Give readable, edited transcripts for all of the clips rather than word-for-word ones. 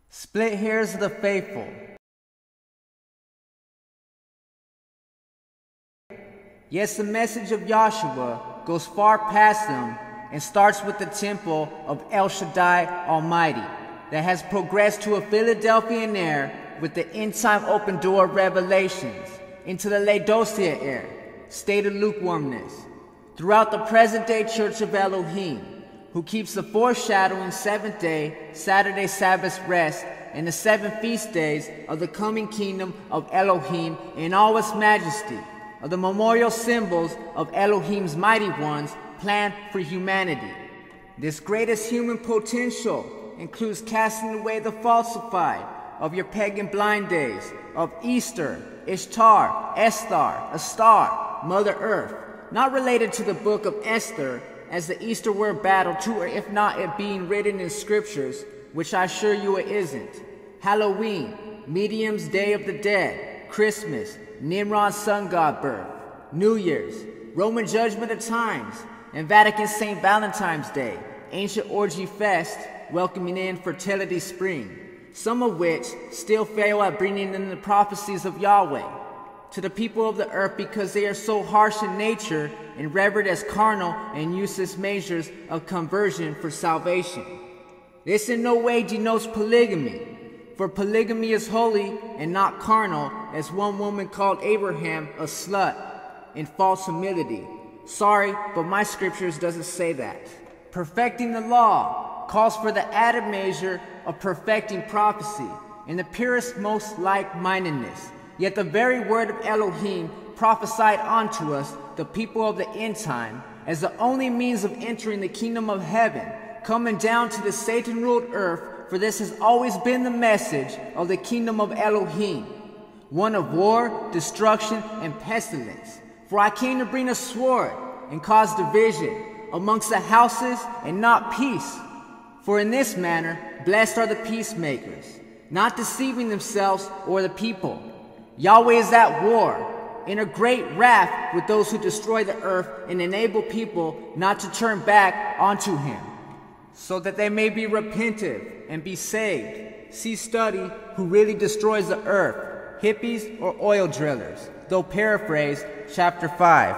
Split hairs of the faithful. Yes, the message of Yahshua goes far past them and starts with the temple of El Shaddai Almighty that has progressed to a Philadelphian era with the end-time open door of revelations into the Laodicea era, state of lukewarmness, throughout the present-day Church of Elohim, who keeps the foreshadowing seventh day, Saturday Sabbath rest, and the 7 feast days of the coming kingdom of Elohim in all its majesty, of the memorial symbols of Elohim's mighty ones planned for humanity. This greatest human potential includes casting away the falsified of your pagan blind days, of Easter, Ishtar, Esthar, Astar, Mother Earth, not related to the book of Esther, as the Easter word battle to, or if not it being written in scriptures, which I assure you it isn't. Halloween, Medium's Day of the Dead, Christmas, Nimrod's sun god birth, New Year's, Roman Judgment of Times, and Vatican St. Valentine's Day, Ancient Orgy Fest, welcoming in fertility spring, some of which still fail at bringing in the prophecies of Yahweh to the people of the earth because they are so harsh in nature and revered as carnal and useless measures of conversion for salvation. This in no way denotes polygamy, for polygamy is holy and not carnal, as one woman called Abraham a slut in false humility. Sorry, but my scriptures doesn't say that. Perfecting the law calls for the added measure of perfecting prophecy in the purest, most like-mindedness. Yet the very word of Elohim prophesied unto us, the people of the end time, as the only means of entering the kingdom of heaven, coming down to the Satan-ruled earth, for this has always been the message of the kingdom of Elohim, one of war, destruction, and pestilence. For I came to bring a sword and cause division amongst the houses and not peace. For in this manner blessed are the peacemakers, not deceiving themselves or the people. Yahweh is at war, in a great wrath with those who destroy the earth and enable people not to turn back unto him, so that they may be repentive and be saved. See study who really destroys the earth, hippies or oil drillers, though paraphrased chapter 5.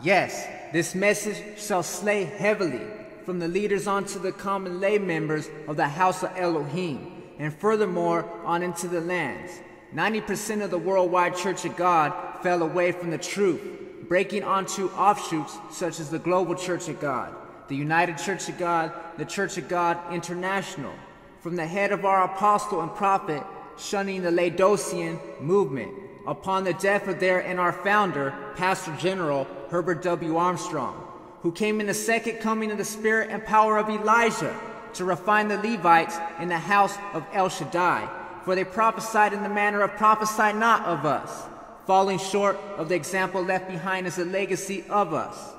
Yes, this message shall slay heavily from the leaders onto the common lay members of the house of Elohim, and furthermore on into the lands. 90% of the worldwide Church of God fell away from the truth, breaking onto offshoots such as the Global Church of God, the United Church of God, the Church of God International, from the head of our apostle and prophet shunning the Laodicean movement, upon the death of their and our founder, Pastor General Herbert W. Armstrong, who came in the second coming of the spirit and power of Elijah to refine the Levites in the house of El Shaddai, for they prophesied in the manner of prophesy not of us, falling short of the example left behind as a legacy of us.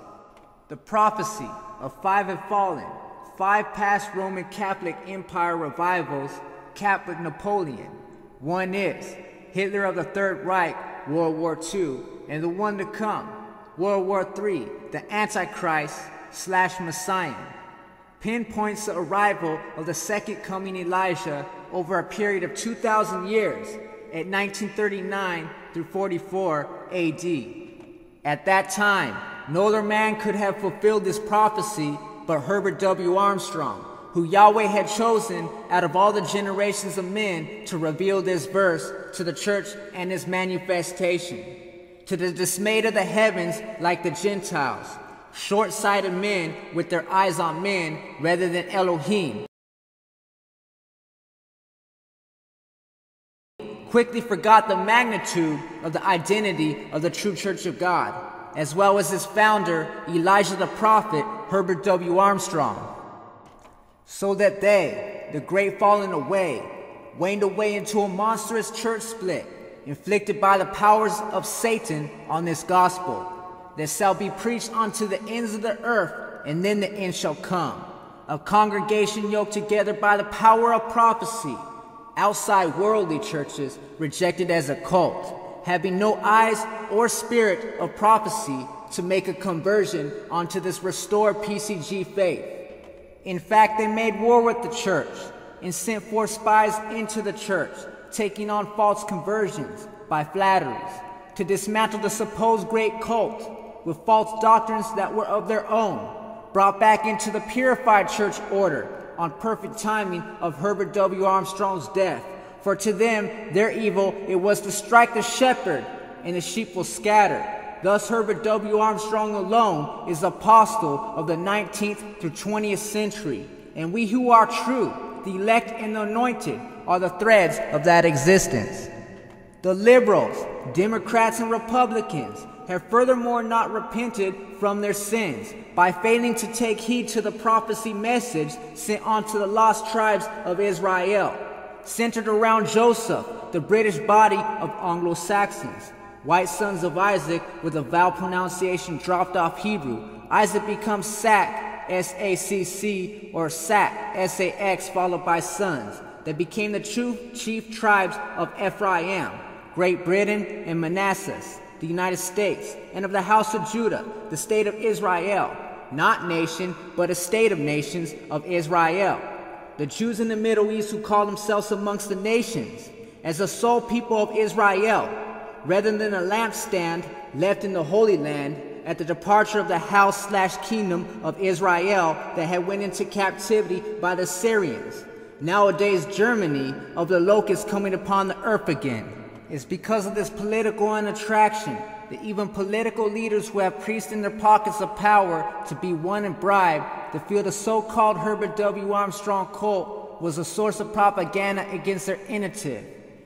The prophecy of 5 have fallen, 5 past Roman Catholic Empire revivals, Catholic Napoleon. 1 is Hitler of the Third Reich, World War II, and the one to come, World War III, the Antichrist/Messiah. Pinpoints the arrival of the second coming Elijah over a period of 2,000 years at 1939 through 44 AD. At that time, no other man could have fulfilled this prophecy but Herbert W. Armstrong, who Yahweh had chosen out of all the generations of men to reveal this verse to the church and his manifestation. To the dismay of the heavens like the Gentiles, short-sighted men with their eyes on men rather than Elohim, quickly forgot the magnitude of the identity of the true Church of God, as well as its founder, Elijah the prophet, Herbert W. Armstrong, so that they, the great fallen away, waned away into a monstrous church split, inflicted by the powers of Satan on this gospel, that shall be preached unto the ends of the earth, and then the end shall come. A congregation yoked together by the power of prophecy, outside worldly churches rejected as a cult, having no eyes or spirit of prophecy to make a conversion onto this restored PCG faith. In fact, they made war with the church, and sent forth spies into the church, taking on false conversions by flatteries, to dismantle the supposed great cult with false doctrines that were of their own, brought back into the purified church order on perfect timing of Herbert W. Armstrong's death. For to them, their evil, it was to strike the shepherd, and the sheep will scatter. Thus Herbert W. Armstrong alone is apostle of the 19th through 20th century, and we who are true, the elect and the anointed, are the threads of that existence. The liberals, Democrats, and Republicans have furthermore not repented from their sins by failing to take heed to the prophecy message sent unto the lost tribes of Israel, centered around Joseph, the British body of Anglo-Saxons, white sons of Isaac with a vowel pronunciation dropped off Hebrew. Isaac becomes Sac, S-A-C-C, or Sac, S-A-X, followed by sons, that became the true chief tribes of Ephraim, Great Britain, and Manasseh, the United States, and of the house of Judah, the state of Israel, not nation, but a state of nations of Israel. The Jews in the Middle East who call themselves amongst the nations, as the sole people of Israel, rather than a lampstand left in the Holy Land at the departure of the house/kingdom of Israel that had went into captivity by the Syrians. Nowadays, Germany, of the locusts coming upon the earth again. It's because of this political unattraction that even political leaders who have priests in their pockets of power to be won and bribed to feel the so-called Herbert W. Armstrong cult was a source of propaganda against their initiative,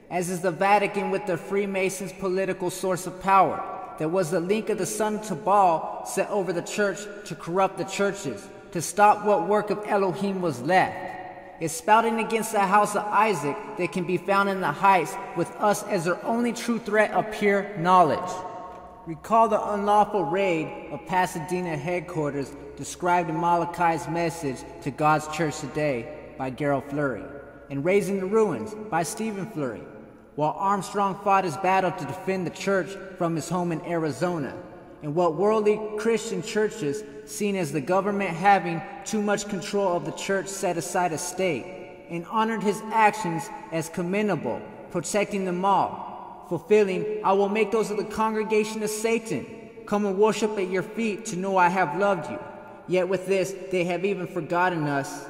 as is the Vatican with the Freemasons' political source of power that was the link of the son of Tabal set over the church to corrupt the churches, to stop what work of Elohim was left. It's spouting against the house of Isaac that can be found in the heights, with us as their only true threat of pure knowledge. Recall the unlawful raid of Pasadena headquarters described in Malachi's message to God's church today by Gerald Flurry, and Raising the Ruins by Stephen Flurry, while Armstrong fought his battle to defend the church from his home in Arizona, and what worldly Christian churches, seen as the government having too much control of the church, set aside a state, and honored his actions as commendable, protecting them all, fulfilling, I will make those of the congregation of Satan come and worship at your feet to know I have loved you. Yet with this they have even forgotten us,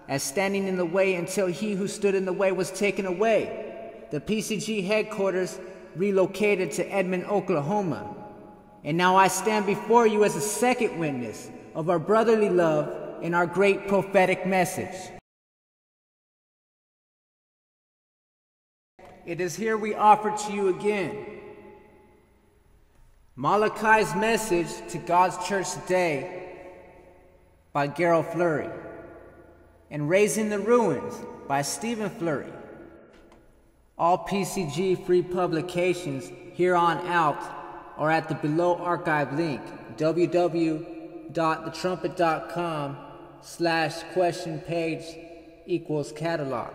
as standing in the way until he who stood in the way was taken away. The PCG headquarters relocated to Edmond, Oklahoma. And now I stand before you as a second witness of our brotherly love and our great prophetic message. It is here we offer to you again Malachi's message to God's church today by Gerald Flurry, and Raising the Ruins by Stephen Flurry. All PCG free publications here on out are at the below archive link, www.thetrumpet.com/question page=catalog.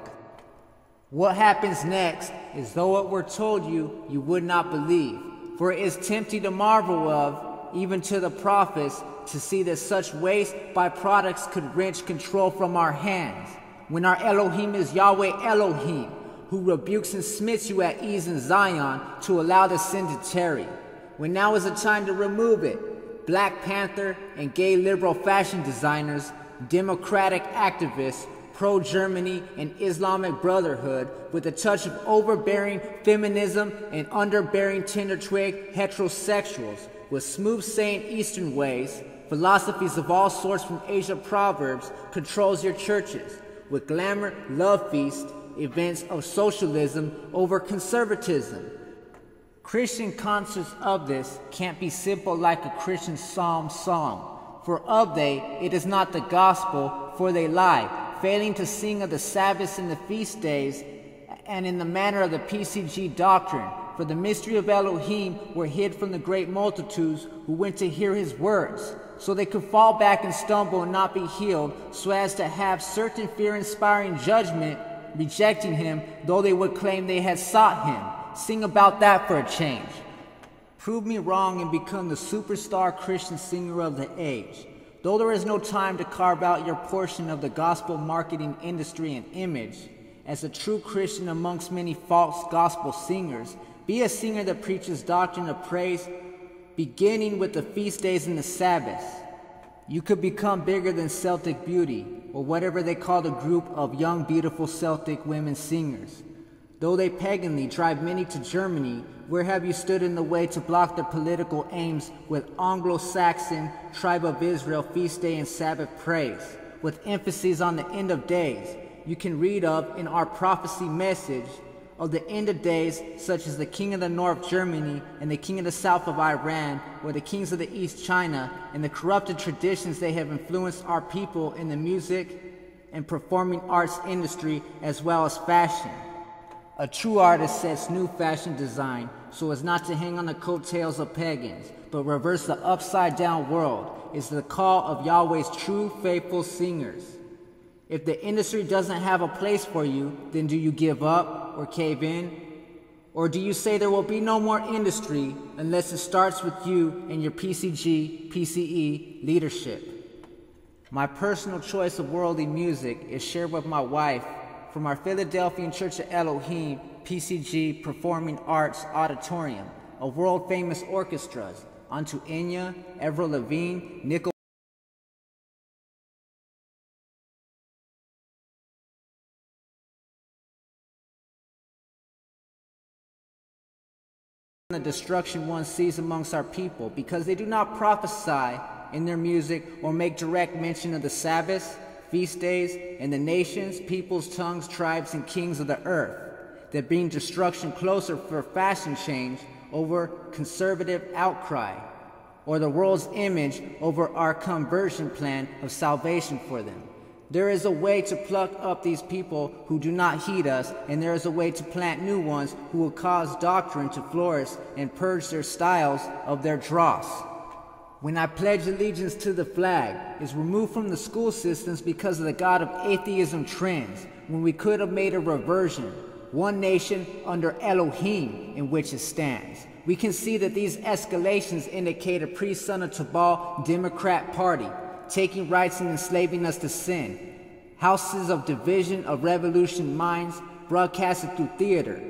What happens next is, though it were told you, you would not believe. For it is tempting to marvel of, even to the prophets, to see that such waste byproducts could wrench control from our hands, when our Elohim is Yahweh Elohim, who rebukes and smits you at ease in Zion to allow the sin to tarry. When now is the time to remove it. Black Panther and gay liberal fashion designers, democratic activists, pro-Germany and Islamic Brotherhood, with a touch of overbearing feminism and underbearing tender twig heterosexuals, with smooth-saying Eastern ways, philosophies of all sorts from Asia Proverbs, controls your churches, with glamour love feast events of socialism over conservatism. Christian concerts of this can't be simple like a Christian psalm song, for of they it is not the gospel, for they lie, failing to sing of the Sabbaths and the feast days, and in the manner of the PCG doctrine, for the mystery of Elohim were hid from the great multitudes who went to hear his words, so they could fall back and stumble and not be healed, so as to have certain fear-inspiring judgment, rejecting him, though they would claim they had sought him. Sing about that for a change. Prove me wrong and become the superstar Christian singer of the age. Though there is no time to carve out your portion of the gospel marketing industry and image, as a true Christian amongst many false gospel singers, be a singer that preaches doctrine of praise, beginning with the feast days and the Sabbath. You could become bigger than Celtic Beauty, or whatever they call the group of young, beautiful Celtic women singers. Though they paganly drive many to Germany, where have you stood in the way to block their political aims with Anglo-Saxon, Tribe of Israel, feast day and Sabbath praise, with emphasis on the end of days? You can read of in our prophecy message of the end of days, such as the king of the north Germany and the king of the south of Iran, or the kings of the east China, and the corrupted traditions they have influenced our people in the music and performing arts industry as well as fashion. A true artist sets new fashion design so as not to hang on the coattails of pagans, but reverse the upside down world is the call of Yahweh's true faithful singers. If the industry doesn't have a place for you, then do you give up or cave in? Or do you say there will be no more industry unless it starts with you and your PCG, PCE leadership? My personal choice of worldly music is shared with my wife from our Philadelphian Church of Elohim PCG Performing Arts Auditorium of world-famous orchestras onto Enya, Avril Lavigne, Nickel, the destruction one sees amongst our people, because they do not prophesy in their music or make direct mention of the Sabbaths, feast days, and the nations, peoples, tongues, tribes, and kings of the earth, that bring destruction closer for fashion change over conservative outcry, or the world's image over our conversion plan of salvation for them. There is a way to pluck up these people who do not heed us, and there is a way to plant new ones who will cause doctrine to flourish and purge their styles of their dross. When I pledge allegiance to the flag is removed from the school systems because of the god of atheism trends, when we could have made a reversion, one nation under Elohim in which it stands. We can see that these escalations indicate a pre-son of Tabal Democrat Party, taking rights and enslaving us to sin. Houses of division of revolution minds broadcasted through theater.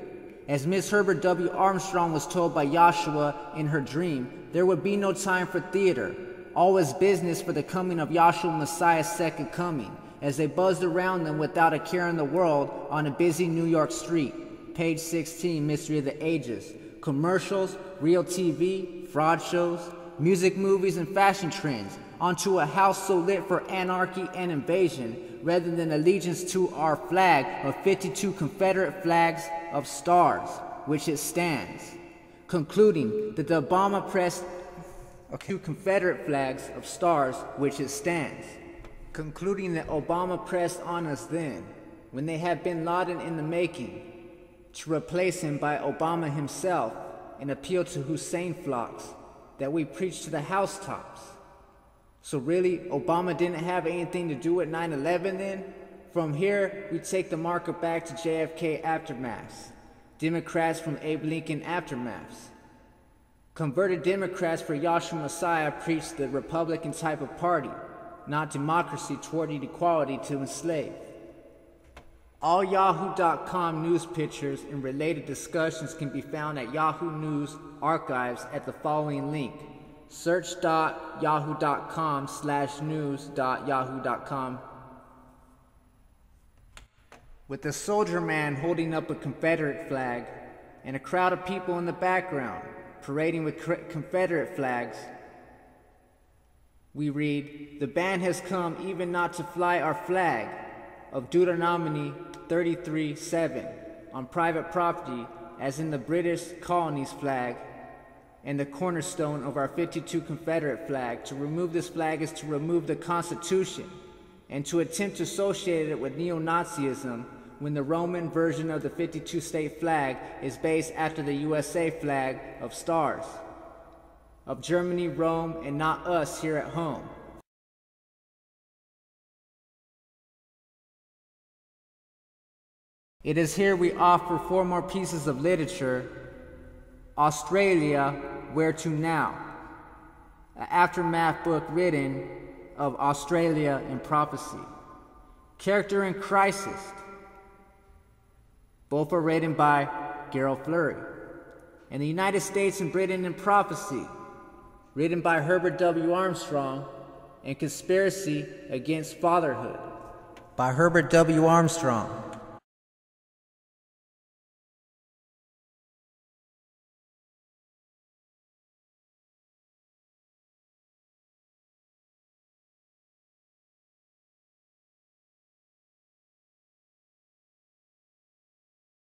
As Miss Herbert W. Armstrong was told by Yahshua in her dream, there would be no time for theater. All was business for the coming of Yahshua Messiah's second coming, as they buzzed around them without a care in the world on a busy New York street. Page 16, Mystery of the Ages. Commercials, real TV, fraud shows, music, movies, and fashion trends, onto a house so lit for anarchy and invasion, rather than allegiance to our flag of 52 Confederate flags of stars, which it stands. Concluding that the Obama pressed two Confederate flags of stars, which it stands. Concluding that Obama pressed on us then, when they had bin Laden in the making, to replace him by Obama himself and appeal to Hussein flocks, that we preach to the housetops. So really, Obama didn't have anything to do with 9/11 then? From here, we take the marker back to JFK aftermaths, Democrats from Abe Lincoln aftermaths. Converted Democrats for Yahshua Messiah preached the Republican type of party, not democracy toward equality to enslave. All Yahoo.com news pictures and related discussions can be found at Yahoo News archives at the following link: search.yahoo.com/news.yahoo.com. With the soldier man holding up a Confederate flag and a crowd of people in the background parading with Confederate flags, we read, "The band has come even not to fly our flag of Deuteronomy 33:7 on private property, as in the British colonies flag, and the cornerstone of our 52 Confederate flag. To remove this flag is to remove the Constitution, and to attempt to associate it with neo-Nazism when the Roman version of the 52 state flag is based after the USA flag of stars, of Germany, Rome, and not us here at home." It is here we offer 4 more pieces of literature. Australia, Where to Now? An aftermath book written of Australia in Prophecy. Character in Crisis. Both are written by Gerald Fleury. And the United States and Britain in Prophecy, written by Herbert W. Armstrong, and Conspiracy Against Fatherhood by Herbert W. Armstrong.